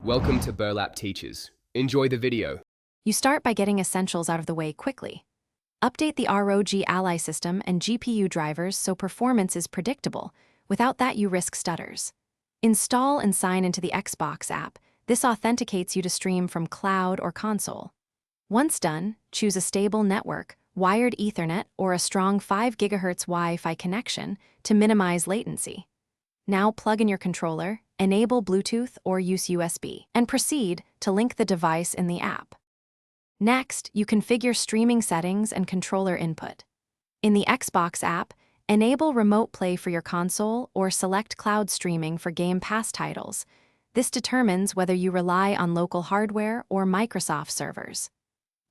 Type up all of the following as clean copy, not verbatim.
Welcome to Burlap Teachers. Enjoy the video. You start by getting essentials out of the way quickly. Update the Rogally system and GPU drivers so performance is predictable. Without that, you risk stutters. Install and sign into the Xbox app. This authenticates you to stream from cloud or console. Once done, choose a stable network, wired Ethernet, or a strong 5 GHz Wi-Fi connection to minimize latency. Now plug in your controller, enable Bluetooth or use USB, and proceed to link the device in the app. Next, you configure streaming settings and controller input. In the Xbox app, enable remote play for your console or select cloud streaming for Game Pass titles. This determines whether you rely on local hardware or Microsoft servers.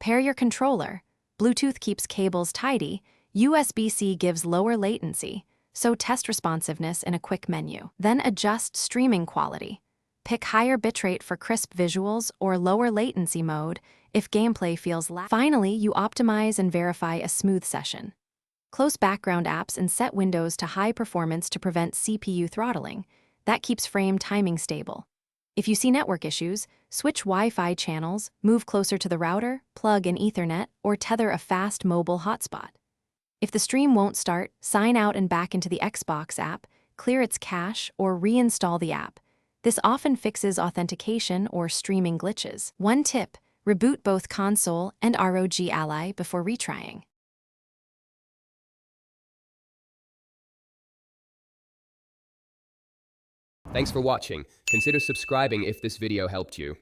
Pair your controller. Bluetooth keeps cables tidy, USB-C gives lower latency, so test responsiveness in a quick menu. Then adjust streaming quality. Pick higher bitrate for crisp visuals or lower latency mode if gameplay feels lag. Finally, you optimize and verify a smooth session. Close background apps and set windows to high performance to prevent CPU throttling. That keeps frame timing stable. If you see network issues, switch Wi-Fi channels, move closer to the router, plug in Ethernet, or tether a fast mobile hotspot. If the stream won't start, sign out and back into the Xbox app, clear its cache, or reinstall the app. This often fixes authentication or streaming glitches. One tip: reboot both console and Rogally before retrying. Thanks for watching. Consider subscribing if this video helped you.